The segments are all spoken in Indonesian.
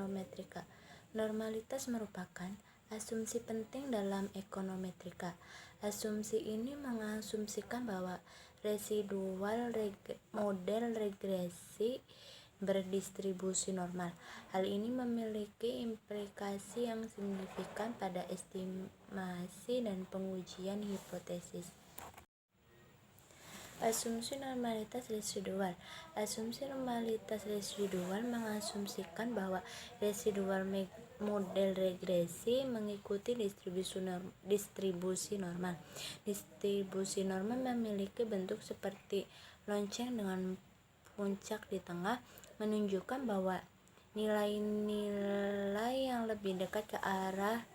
ekonometrika. Normalitas merupakan asumsi penting dalam ekonometrika. Asumsi ini mengasumsikan bahwa residual model regresi berdistribusi normal. Hal ini memiliki implikasi yang signifikan pada estimasi dan pengujian hipotesis. Asumsi normalitas residual. Asumsi normalitas residual mengasumsikan bahwa residual model regresi mengikuti distribusi normal. Distribusi normal memiliki bentuk seperti lonceng dengan puncak di tengah, menunjukkan bahwa nilai-nilai yang lebih dekat ke arah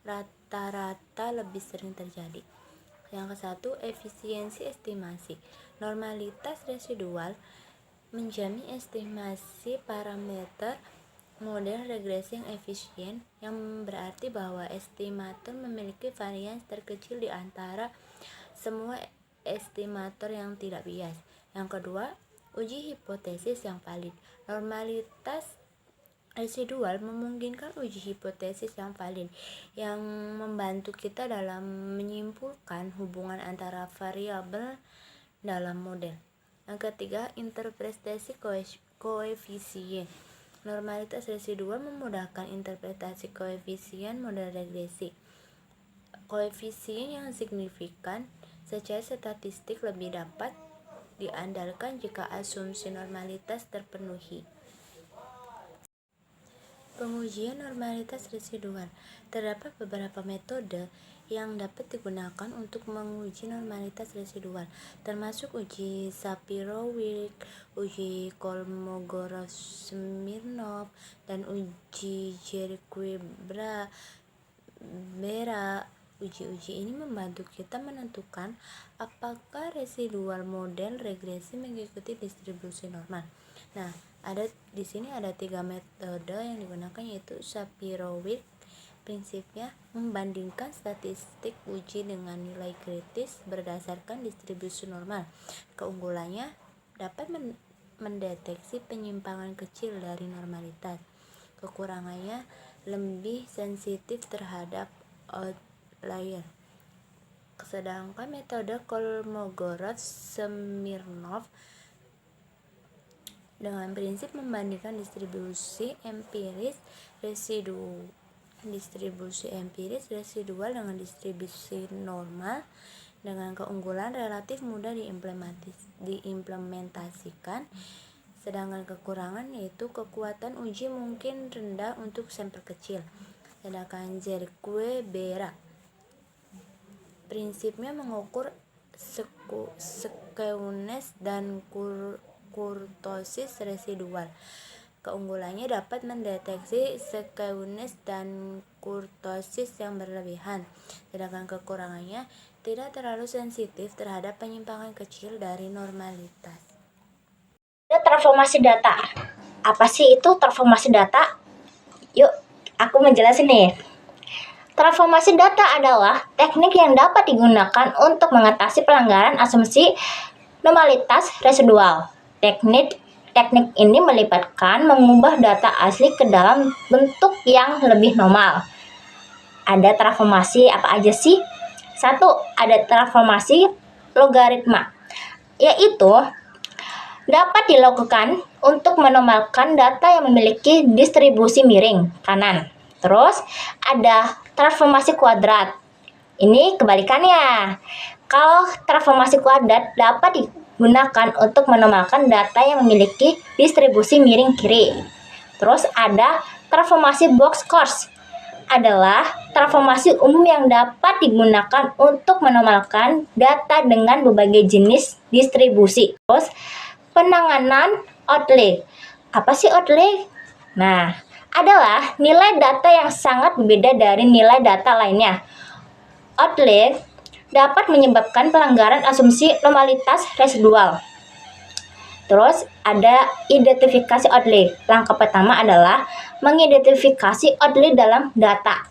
rata-rata lebih sering terjadi. Yang ke-1, efisiensi estimasi. Normalitas residual menjamin estimasi parameter model regresi yang efisien, yang berarti bahwa estimator memiliki varians terkecil di antara semua estimator yang tidak bias. Yang kedua, uji hipotesis yang valid. Normalitas residual memungkinkan uji hipotesis yang valid yang membantu kita dalam menyimpulkan hubungan antara variabel dalam model. Yang ketiga, interpretasi koefisien. Normalitas residual memudahkan interpretasi koefisien model regresi. Koefisien yang signifikan secara statistik lebih dapat diandalkan jika asumsi normalitas terpenuhi. Pengujian normalitas residual. Terdapat beberapa metode yang dapat digunakan untuk menguji normalitas residual, termasuk uji Shapiro-Wilk, uji Kolmogorov-Smirnov, dan uji Jerichow-Bera. Uji-uji ini membantu kita menentukan apakah residual model regresi mengikuti distribusi normal. Nah, di sini ada 3 metode yang digunakan, yaitu Shapiro-Wilk. Prinsipnya membandingkan statistik uji dengan nilai kritis berdasarkan distribusi normal. Keunggulannya dapat mendeteksi penyimpangan kecil dari normalitas. Kekurangannya lebih sensitif terhadap outlier. Sedangkan metode Kolmogorov-Smirnov dengan prinsip membandingkan distribusi empiris residual dengan distribusi normal dengan keunggulan relatif mudah diimplementasikan. Sedangkan kekurangan yaitu kekuatan uji mungkin rendah untuk sampel kecil. Sedangkan Jerichow-Bera prinsipnya mengukur skewness dan kurtosis residual. Keunggulannya dapat mendeteksi skewness dan kurtosis yang berlebihan. Sedangkan kekurangannya tidak terlalu sensitif terhadap penyimpangan kecil dari normalitas. Transformasi data. Apa sih itu transformasi data? Yuk, aku menjelasin nih. Transformasi data adalah teknik yang dapat digunakan untuk mengatasi pelanggaran asumsi normalitas residual. Teknik ini melibatkan mengubah data asli ke dalam bentuk yang lebih normal. Ada transformasi apa aja sih? 1. Ada transformasi logaritma, yaitu dapat dilakukan untuk menormalkan data yang memiliki distribusi miring kanan. Terus ada transformasi kuadrat. Ini kebalikannya. Kalau transformasi kuadrat dapat digunakan untuk menormalkan data yang memiliki distribusi miring kiri. Terus ada transformasi Box-Coase. Adalah transformasi umum yang dapat digunakan untuk menormalkan data dengan berbagai jenis distribusi. Terus penanganan outlier. Apa sih outlier? Nah, adalah nilai data yang sangat berbeda dari nilai data lainnya. Outlier dapat menyebabkan pelanggaran asumsi normalitas residual. Terus ada identifikasi outlier. Langkah pertama adalah mengidentifikasi outlier dalam data.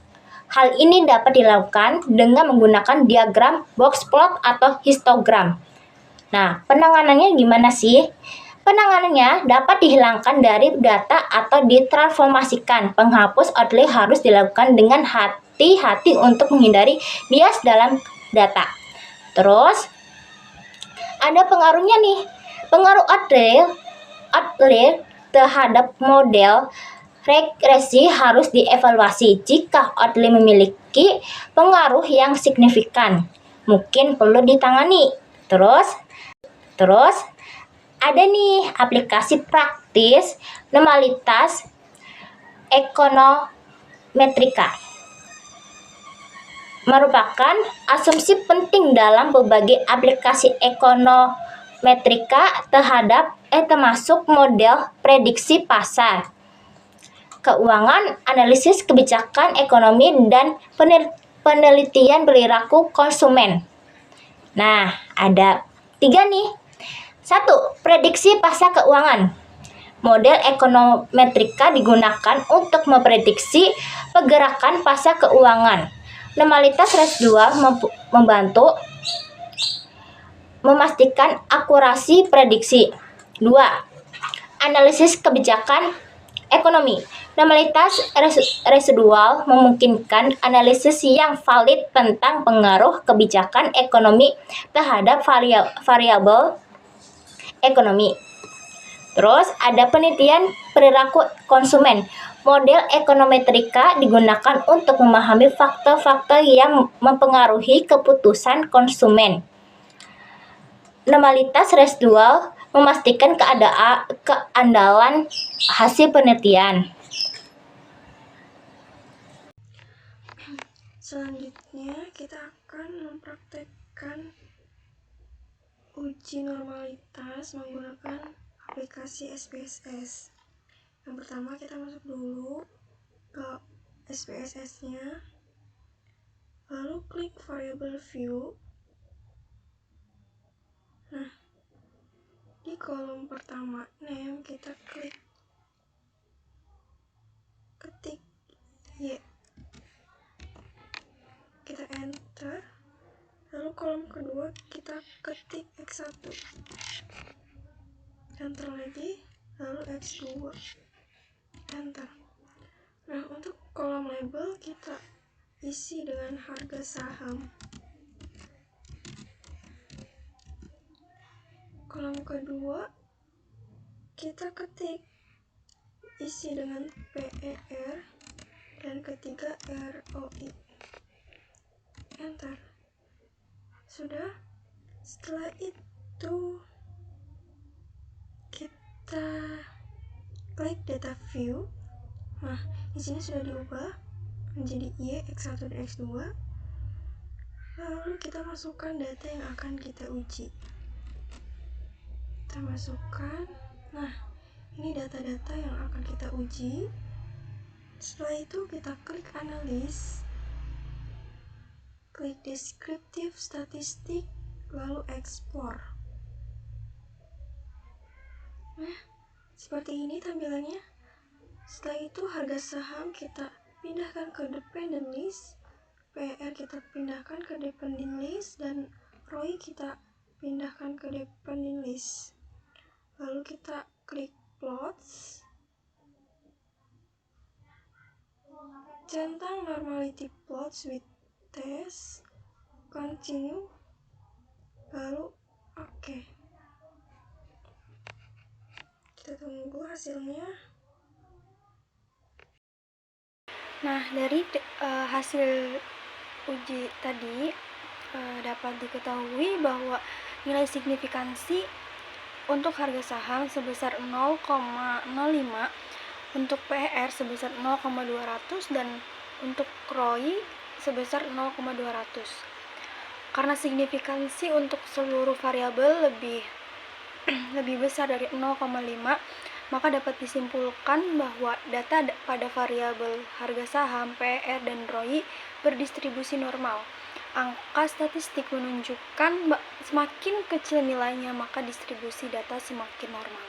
Hal ini dapat dilakukan dengan menggunakan diagram box plot atau histogram. Nah, penanganannya gimana sih? Penanganannya dapat dihilangkan dari data atau ditransformasikan. Penghapus outlay harus dilakukan dengan hati-hati untuk menghindari bias dalam data. Terus ada pengaruhnya nih. Pengaruh outlay terhadap model regresi harus dievaluasi. Jika outlay memiliki pengaruh yang signifikan, mungkin perlu ditangani. Terus ada nih aplikasi praktis normalitas ekonometrika. Merupakan asumsi penting dalam berbagai aplikasi ekonometrika termasuk model prediksi pasar keuangan, analisis kebijakan ekonomi, dan penelitian perilaku konsumen. Nah, ada 3 nih. 1. Prediksi pasar keuangan. Model ekonometrika digunakan untuk memprediksi pergerakan pasar keuangan. Normalitas residual membantu memastikan akurasi prediksi. 2. Analisis kebijakan ekonomi. Normalitas residual memungkinkan analisis yang valid tentang pengaruh kebijakan ekonomi terhadap variabel ekonomi. Terus ada penelitian perilaku konsumen. Model ekonometrika digunakan untuk memahami faktor-faktor yang mempengaruhi keputusan konsumen. Normalitas residual memastikan keandalan hasil penelitian. Selanjutnya kita akan mempraktekkan uji normalitas menggunakan aplikasi SPSS. Yang pertama kita masuk dulu ke SPSS-nya, lalu klik variable view. Nah, di kolom pertama name kita ketik Y, kita enter. Lalu kolom kedua kita ketik X1, enter lagi, lalu X2, enter. Nah, untuk kolom label kita isi dengan harga saham. Kolom kedua kita ketik isi dengan PER, dan ketiga ROI, enter. Sudah. Setelah itu kita klik data view. Nah, di sini sudah diubah menjadi Y, X1 dan X2. Lalu kita masukkan data yang akan kita uji. Kita masukkan. Nah, ini data-data yang akan kita uji. Setelah itu kita klik analis, klik deskriptif statistik, lalu ekspor. Nah, seperti ini tampilannya. Setelah itu harga saham kita pindahkan ke dependent list, PER kita pindahkan ke dependent list, dan ROI kita pindahkan ke dependent list. Lalu kita klik plots, centang normality plots with test, continue, lalu oke. Kita tunggu hasilnya. Nah, dari hasil uji tadi dapat diketahui bahwa nilai signifikansi untuk harga saham sebesar 0,05, untuk PER sebesar 0,200, dan untuk ROI sebesar 0,200. Karena signifikansi untuk seluruh variabel lebih besar dari 0,5, maka dapat disimpulkan bahwa data pada variabel harga saham, PER, dan ROI berdistribusi normal. Angka statistik menunjukkan semakin kecil nilainya, maka distribusi data semakin normal.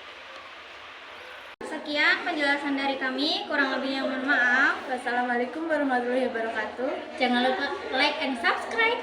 Sekian penjelasan dari kami, kurang lebihnya mohon maaf. Wassalamualaikum warahmatullahi wabarakatuh. Jangan lupa like and subscribe.